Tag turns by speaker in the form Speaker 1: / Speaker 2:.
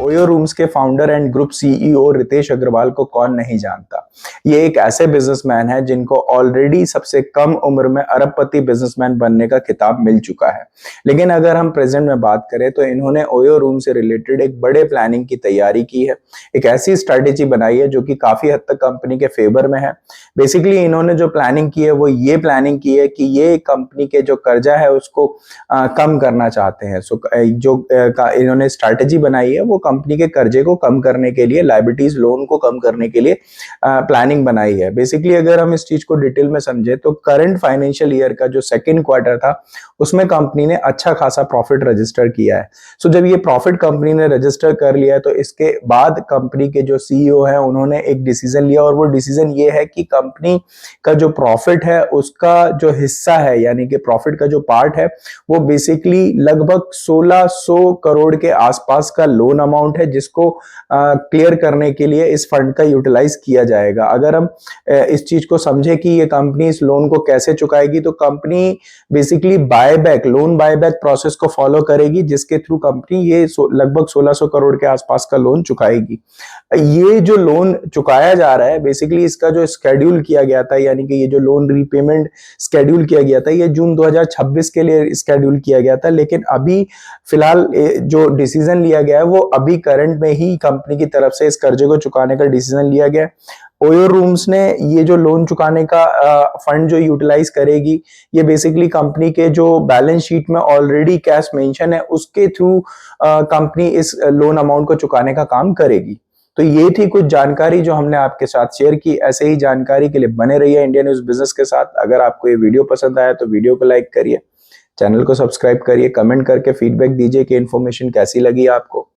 Speaker 1: OYO rooms के founder and group CEO Ritesh Agarwal को कौन नहीं जानता। ये एक ऐसे बिजनेसमैन है जिनको ऑलरेडी सबसे कम उम्र में अरबपति बिजनेसमैन बनने का खिताब मिल चुका है। लेकिन अगर हम प्रेजेंट में बात करें तो इन्होंने ओयो रूम से रिलेटेड एक बड़े प्लानिंग की तैयारी की है, एक ऐसी स्ट्रेटेजी बनाई है जो कि काफी हद तक कंपनी के फेवर में है। बेसिकली इन्होंने जो प्लानिंग की है वो ये प्लानिंग की है कि ये कंपनी के जो कर्जा है उसको कम करना चाहते हैं। इन्होंने स्ट्रैटेजी बनाई है वो कंपनी के कर्जे को कम करने के लिए, लायबिलिटीज लोन को कम करने के लिए प्लानिंग बनाई है। बेसिकली अगर हम इस चीज को डिटेल में समझे तो करंट फाइनेंशियल ईयर का जो सेकंड क्वार्टर था उसमें कंपनी ने अच्छा खासा प्रॉफिट रजिस्टर किया है। सो जब ये प्रॉफिट कंपनी ने रजिस्टर कर लिया है तो इसके बाद कंपनी के जो सीईओ है उन्होंने एक डिसीजन लिया, और वो डिसीजन ये है कि कंपनी का जो प्रॉफिट है उसका जो हिस्सा है, यानी कि प्रॉफिट का जो पार्ट है, वो बेसिकली लगभग 1600 करोड़ के आसपास का लोन अमाउंट है जिसको क्लियर करने के लिए इस फंड का यूटिलाइज किया जाएगा। अगर हम इस चीज को समझे कि ये कंपनी इस लोन को कैसे चुकाएगी, तो company basically loan buyback process को फॉलो करेगी जिसके थ्रू कंपनी ये लगभग 1600 करोड़ के आसपास का लोन चुकाएगी। ये जो लोन चुकाया जा रहा है बेसिकली इसका जो स्केड्यूल किया गया था, यानी कि ये जो लोन रीपेमेंट स्केड्यूल किया गया था ये जून 2026 के लिए स्केड्यूल किया गया था। लेकिन अभी फिलहाल जो डिसीजन लिया गया है वो अभी करंट में ही कंपनी की तरफ से इस कर्जे को चुकाने का डिसीजन लिया गया है। ओयो रूम्स ने ये जो लोन चुकाने का फंड जो यूटिलाइज करेगी, ये बेसिकली कंपनी के जो बैलेंस शीट में ऑलरेडी कैश मेंशन है उसके थ्रू कंपनी इस लोन अमाउंट को चुकाने का काम करेगी। तो ये थी कुछ जानकारी जो हमने आपके साथ शेयर की। ऐसे ही जानकारी के लिए बने रहिए इंडिया न्यूज बिजनेस के साथ। अगर आपको ये वीडियो पसंद आया तो वीडियो को लाइक करिए, चैनल को सब्सक्राइब करिए, कमेंट करके फीडबैक दीजिए कि इन्फॉर्मेशन कैसी लगी आपको।